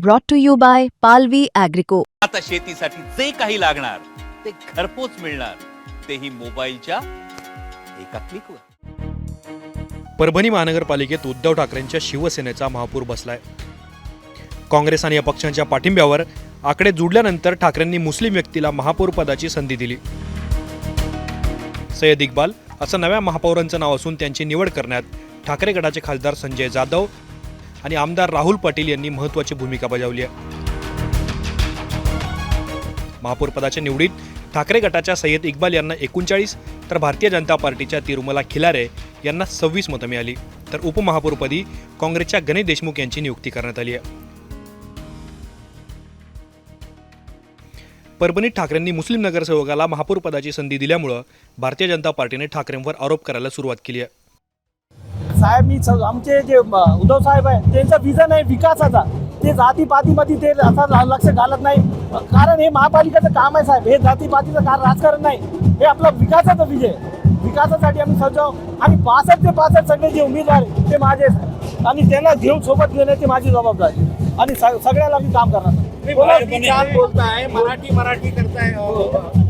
brought to you by Palvi Agrico. आता शेतीसाठी जे काही लागणार ते घरपोच मिळणार, तेही मोबाईलच्या एका क्लिकवर। परभणी महानगरपालिकेत उद्धव ठाकरेंच्या शिवसेनेचा महापूर बसलाय। काँग्रेस आणि अपक्षांच्या पाठिंब्यावर आकडे जुळल्यानंतर ठाकरेंनी मुस्लिम व्यक्तीला महापौर पदाची संधी दिली। सय्यद इक्बाल असं नव्या महापौरांचं नाव असून त्यांची निवड करण्यात ठाकरे गटाचे खासदार संजय जाधव आणि आमदार राहुल पाटील यांनी महत्त्वाची भूमिका बजावली आहे। महापौर पदाच्या निवडीत ठाकरे गटाच्या सय्यद इक्बाल यांना 39 तर भारतीय जनता पार्टीच्या तिरुमला खिलारे यांना 26 मतं मिळाली, तर उपमहापौरपदी काँग्रेसच्या गणेश देशमुख यांची नियुक्ती करण्यात आली आहे। परभणीत ठाकरेंनी मुस्लिम नगरसेवकाला महापौर पदाची संधी दिल्यामुळे भारतीय जनता पार्टीने ठाकरेंवर आरोप करायला सुरुवात केली आहे। साहेब, मी आमचे जे उद्धव साहेब आहे त्यांचा विजन आहे विकासाचा, ते जातीपातीमध्ये ते असं लक्ष घालत नाही, कारण हे महापालिकेचं काम आहे साहेब, हे जातीपातीचं राजकारण नाही, हे आपलं विकासाचं विजय आहे। विकासासाठी आम्ही सज्ज आहोत आणि 65 ते 65 सगळे जे उमेदवार ते माझे आणि त्यांना घेऊन सोबत घेण्याची माझी जबाबदारी आणि सगळ्याला मी काम करणार। बोलताय मराठी करताय,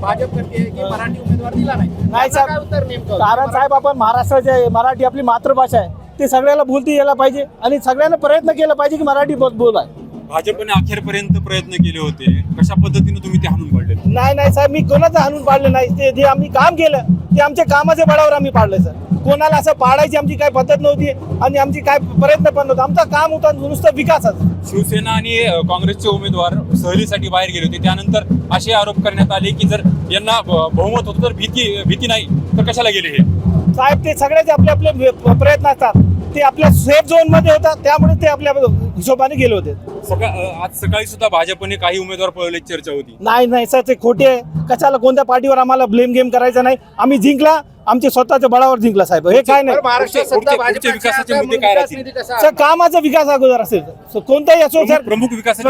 भाजप करते की मराठी उमेदवार दिला नाही साहेब, कारण साहेब आपण महाराष्ट्राचे मराठी आपली मातृभाषा आहे, ते सगळ्याला बोलती यायला पाहिजे आणि सगळ्यांना प्रयत्न केला पाहिजे की मराठी बोलाय। भाजपने अखेरपर्यंत प्रयत्न केले होते, कशा पद्धतीने तुम्ही ते हाणून पाडले? नाही साहेब, मी कोणाचं हाणून पाडलं नाही, ते जे आम्ही काम केलं ते आमच्या कामाच्या बळावर आम्ही पाडलं सर। कोणाला असं पाडायची आमची काय पद्धत नव्हती आणि आमची काय प्रयत्न पण नव्हता, आमचं काम होतं नुसतं विकासाचं। शिवसेना आणि काँग्रेसचे उमेदवार सहलीसाठी बाहेर गेले होते, त्यानंतर असे आरोप करण्यात आले की जर यांना बहुमत होतं तर भीती नाही तर कशाला गेले हे? साहेब, ते सगळ्याचे आपले आपले प्रयत्न असतात, ते आपल्या सेफ झोन मध्ये होतात, त्यामुळे ते आपल्या हिशोबाने गेले होते। आज सकाळी सुद्धा भाजपने काही उमेदवार पळवल्याची चर्चा होती। नाही सर, ते खोटे आहे, कशाला कोणत्या पार्टीवर आम्हाला ब्लेम गेम करायचा नाही, आम्ही जिंकला आमच्या स्वतःच्या बळावर जिंकला साहेब, हे काय नाही। विकासाचे मुद्दे काय राहतील? सर, कामाचा विकास अगोदर असेल कोणताही असो सर, प्रमुख विकास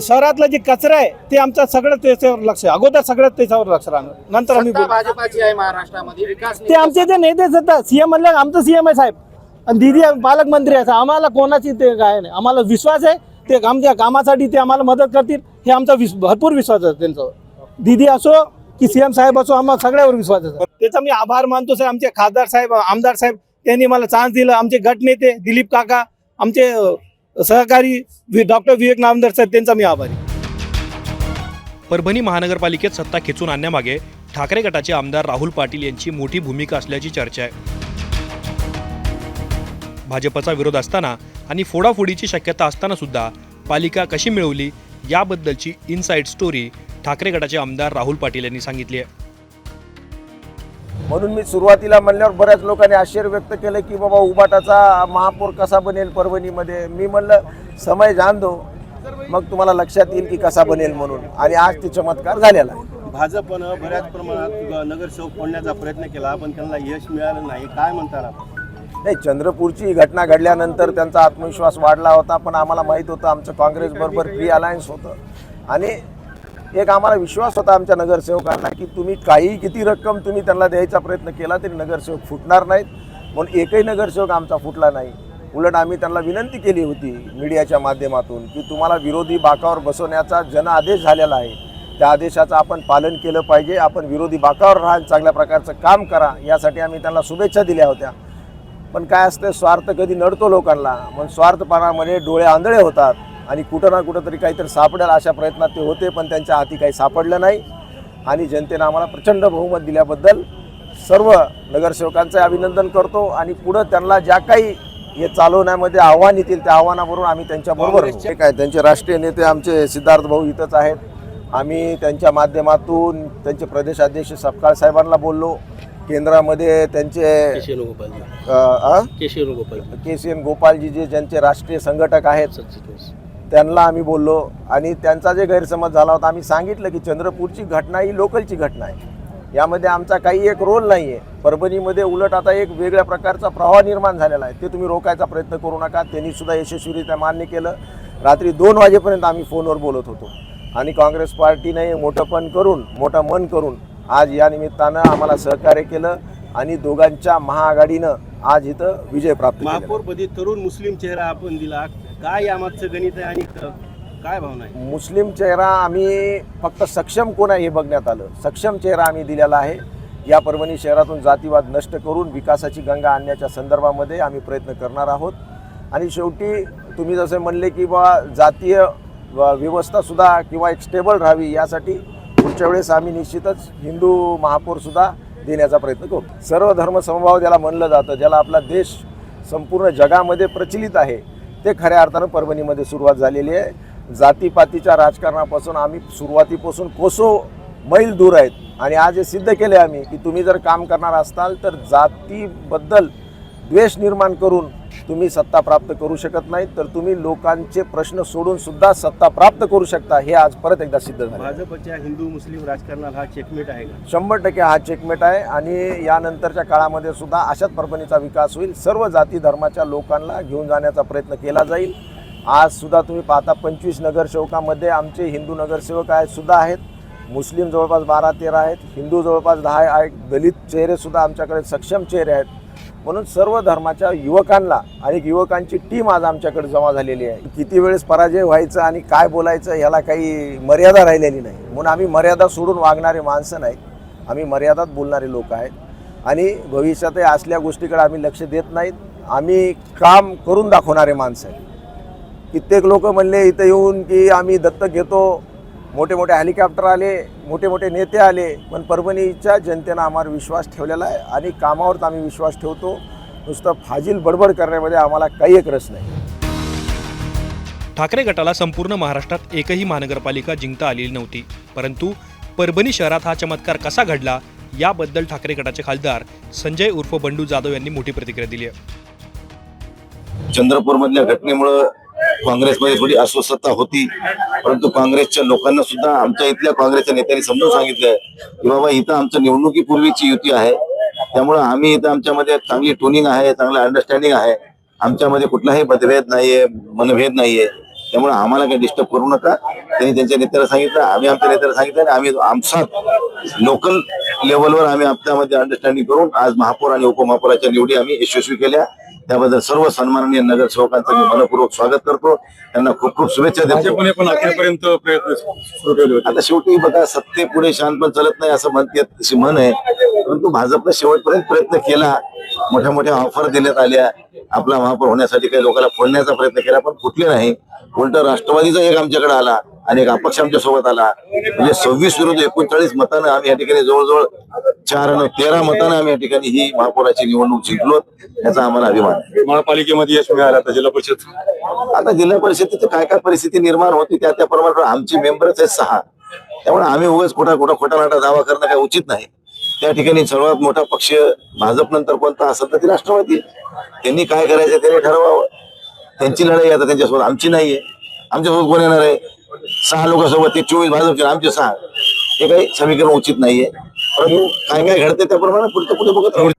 शहरातला जे कचरा आहे ते आमचं सगळं त्याच्यावर लक्ष, अगोदर सगळं त्याच्यावर लक्ष राहणार, नंतर आम्ही भाजपाची आहे महाराष्ट्रामध्ये विकास ते आमचे जे नेते असतात, सीएम म्हणलं आमचं सीएम आहे साहेब आणि दीदी पालकमंत्री आहे, आम्हाला कोणाची ते काय नाही, आम्हाला विश्वास आहे ते आमच्या कामासाठी ते आम्हाला मदत करतील, हे आमचा भरपूर विश्वास आहे त्यांच्यावर। दीदी असो की सीएम साहेब असो, आम्हाला सगळ्यावर विश्वास आहे, त्याचा मी आभार मानतो सर। आमचे खासदार साहेब, आमदार साहेब त्यांनी मला चान्स दिलं, आमचे गटनेते दिलीप काका, आमचे सहकारी डॉक्टर विवेक नामदार सर, त्यांचा मी आभारी। परभणी महानगरपालिकेत सत्ता खेचून आणण्यामागे ठाकरे गटाचे आमदार राहुल पाटील यांची मोठी भूमिका असल्याची चर्चा आहे। भाजपचा विरोध असताना आणि फोडाफोडीची शक्यता असताना सुद्धा पालिका कशी मिळवली याबद्दलची इनसाइड स्टोरी ठाकरे गटाचे आमदार राहुल पाटील यांनी सांगितली आहे। म्हणून मी सुरुवातीला म्हणल्यावर बऱ्याच लोकांनी आश्चर्य व्यक्त केलं की बाबा उबाटाचा महापौर कसा बनेल परभणीमध्ये। मी म्हणलं समय जाण दो, मग तुम्हाला लक्षात येईल की कसा बनेल म्हणून, आणि आज ते चमत्कार झालेला आहे। भाजपनं बऱ्याच प्रमाणात नगरसेवक फोडण्याचा प्रयत्न केला पण त्यांना यश मिळालं नाही, काय म्हणतात? नाही, चंद्रपूरची घटना घडल्यानंतर त्यांचा आत्मविश्वास वाढला होता, पण आम्हाला माहीत होतं आमचं काँग्रेसबरोबर प्री अलायन्स होतं आणि एक आम्हाला विश्वास होता आमच्या नगरसेवकांना की तुम्ही किती रक्कम तुम्ही त्यांना द्यायचा प्रयत्न केला तरी नगरसेवक फुटणार नाहीत, म्हणून एकही नगरसेवक आमचा फुटला नाही। उलट आम्ही त्यांना विनंती केली होती मीडियाच्या माध्यमातून की तुम्हाला विरोधी बाकावर बसवण्याचा जनआदेश झालेला आहे, त्या आदेशाचं आपण पालन केलं पाहिजे, आपण विरोधी बाकावर राहा, चांगल्या प्रकारचं काम करा, यासाठी आम्ही त्यांना शुभेच्छा दिल्या होत्या। पण काय असतं, स्वार्थ कधी नडतो लोकांना, मग स्वार्थपणामध्ये डोळे आंधळे होतात आणि कुठं ना कुठं तरी काहीतरी सापडेल अशा प्रयत्नात ते होते, पण त्यांच्या हाती काही सापडलं नाही आणि जनतेनं आम्हाला प्रचंड बहुमत दिल्याबद्दल सर्व नगरसेवकांचं अभिनंदन करतो आणि पुढं त्यांना ज्या काही हे चालवण्यामध्ये आव्हान येतील त्या आव्हानावरून आम्ही त्यांच्याबरोबर ठीक आहे। त्यांचे राष्ट्रीय नेते आमचे सिद्धार्थ भाऊ इथंच आहेत, आम्ही त्यांच्या माध्यमातून त्यांचे प्रदेशाध्यक्ष सपकाळ साहेबांना बोललो, केंद्रामध्ये त्यांचे केसीएन गोपालजी जे ज्यांचे राष्ट्रीय संघटक आहेत त्यांना आम्ही बोललो आणि त्यांचा जे गैरसमज झाला होता आम्ही सांगितलं की चंद्रपूरची घटना ही लोकलची घटना आहे, यामध्ये आमचा काही एक रोल नाही आहे। परभणीमध्ये उलट आता एक वेगळ्या प्रकारचा प्रवाह निर्माण झालेला आहे, ते तुम्ही रोखायचा प्रयत्न करू नका। त्यांनी सुद्धा यशस्वीरित्या मान्य केलं। रात्री 2 वाजेपर्यंत आम्ही फोनवर बोलत होतो आणि काँग्रेस पार्टीने मोठं मन करून आज या निमित्तानं आम्हाला सहकार्य केलं आणि दोघांच्या महाआघाडीनं आज इथं विजय प्राप्त केला। महापौरपदी तरुण मुस्लिम चेहरा आपण दिला, काय यामागचं गणित आहे आणि काय भावना आहे? मुस्लिम चेहरा आम्ही फक्त सक्षम कोण आहे हे बघण्यात आलं. सक्षम चेहरा आम्ही दिलेला आहे. या परभणी शहरातून जातीवाद नष्ट करून विकासाची गंगा आणण्याच्या संदर्भामध्ये आम्ही प्रयत्न करणार आहोत. आणि शेवटी तुम्ही जसे म्हणले की बा जातीय व्यवस्थासुद्धा किंवा एक स्टेबल राहावी यासाठी पुढच्या वेळेस आम्ही निश्चितच हिंदू महापौरसुद्धा देण्याचा प्रयत्न करू. सर्व धर्मसमभाव ज्याला म्हणलं जातं, ज्याला आपला देश संपूर्ण जगामध्ये प्रचलित आहे, ते खऱ्या अर्थानं परभणीमध्ये सुरुवात झालेली आहे. जातीपातीच्या राजकारणापासून आम्ही सुरुवातीपासून कोसो मैल दूर आहेत. आणि आज हे सिद्ध केले आम्ही की तुम्ही जर काम करणार असाल तर जातीबद्दल द्वेष निर्माण करून तुम्ही सत्ता प्राप्त करू शकत नाही, तर तुम्ही लोकांचे प्रश्न सोडून सुद्धा सत्ता प्राप्त करू शकता. हे आज परत एकदा सिद्ध झालं. भाजपच्या हिंदू मुस्लिम राजकारणाला हा चेकमेट आहे का? 100% हा चेकमेट आहे. आणि यानंतरच्या काळामध्ये सुद्धा अशाच परभणीचा विकास होईल. सर्व जाती धर्माच्या लोकांना घेऊन जाण्याचा प्रयत्न केला जाईल. आज सुद्धा तुम्ही पाहता 25 नगरसेवकामध्ये आमचे हिंदू नगरसेवक सुद्धा आहेत, मुस्लिम जवळपास 12-13 आहेत, हिंदू जवळपास 10 आहेत, दलित चेहरेसुद्धा आमच्याकडे सक्षम चेहरे आहेत. म्हणून सर्व धर्माच्या युवकांना आणि युवकांची टीम आज आमच्याकडे जमा झालेली आहे. किती वेळेस पराजय व्हायचं आणि काय बोलायचं याला काही मर्यादा राहिलेली नाही. म्हणून आम्ही मर्यादा सोडून वागणारे माणसं नाहीत, आम्ही मर्यादात बोलणारे लोक आहेत. आणि भविष्यातही असल्या गोष्टीकडे आम्ही लक्ष देत नाहीत. आम्ही काम करून दाखवणारे माणसं आहेत. कित्येक लोक म्हणले इथं येऊन की आम्ही दत्तक घेतो, मोठे मोठे हेलिकॉप्टर आले, मोठे मोठे नेते आले, पण परभणीच्या जनतेनं आम्हावर विश्वास ठेवलेला आहे आणि कामावरच आम्ही विश्वास ठेवतो. नुसतं फाजील बडबड करण्यामध्ये आम्हाला काही एक रस नाही. ठाकरे गटाला संपूर्ण महाराष्ट्रात एकही महानगरपालिका जिंकता आलेली नव्हती, परंतु परभणी शहरात हा चमत्कार कसा घडला याबद्दल ठाकरे गटाचे खासदार संजय उर्फ बंडू जाधव यांनी मोठी प्रतिक्रिया दिली आहे. चंद्रपूरमधल्या घटनेमुळं काँग्रेसमध्ये थोडी अस्वस्थता होती, परंतु काँग्रेसच्या लोकांना सुद्धा आमच्या इथल्या काँग्रेसच्या नेत्यांनी समजून सांगितलंय की बाबा इथं आमचं निवडणुकीपूर्वीची युती आहे, त्यामुळं आम्ही इथं आमच्यामध्ये चांगली ट्युनिंग आहे, चांगलं अंडरस्टँडिंग आहे, आमच्यामध्ये कुठलाही मतभेद नाहीये, मनभेद नाहीये, त्यामुळे आम्हाला काही डिस्टर्ब करू नका. त्यांनी त्यांच्या नेत्याला सांगितलं, आम्ही आमच्या नेत्याला सांगितलं आणि आम्ही आमचा लोकल लेवलवर आम्ही आपल्यामध्ये अंडरस्टँडिंग करून आज महापौर आणि उपमहापौराच्या निवडी आम्ही यशस्वी केल्या. त्याबद्दल सर्व सन्माननीय नगरसेवकांचं मी मनपूर्वक स्वागत करतो. त्यांना खूप खूप शुभेच्छा देतो. पण अखेरपर्यंत प्रयत्न सुरू केले होते. आता शेवटी बघा, सत्तेपुढे शानपण चालत नाही असं म्हणते म्हण आहे, परंतु भाजपने शेवटपर्यंत प्रयत्न केला. मोठ्या मोठ्या ऑफर देण्यात आल्या आपला महापौर होण्यासाठी, काही लोकांना फोडण्याचा प्रयत्न केला पण फुटले नाही. उलट राष्ट्रवादीचा एक आमच्याकडे आला आणि एक अपक्ष आमच्या सोबत आला. म्हणजे 26 विरुद्ध 39 मतानं आम्ही या ठिकाणी जवळजवळ 4 आणि 13 मतानं आम्ही या ठिकाणी ही महापौराची निवडणूक जिंकलो. याचा आम्हाला अभिमान आहे. महापालिकेमध्ये यश मिळालं, आता जिल्हा परिषद, आता जिल्हा परिषदेची काय काय परिस्थिती निर्माण होती त्या प्रमाणे आमची मेंबरच आहेत 6, त्यामुळे आम्ही उगाच खोटा नाटा दावा करणं काही उचित नाही. त्या ठिकाणी सर्वात मोठा पक्ष भाजप नंतर कोणता असेल तर ती राष्ट्रवादी. त्यांनी काय करायचं त्यांनी ठरवावं. त्यांची लढाई आता त्यांच्यासोबत, आमची नाहीये. आमच्यासोबत कोण येणार आहे? 6 लोकांसोबत, ते 24 भाजपचे, आमचे 6. हे काही समीकरण उचित नाहीये. परंतु काय काय घडते त्याप्रमाणे पुढे बघत राहू.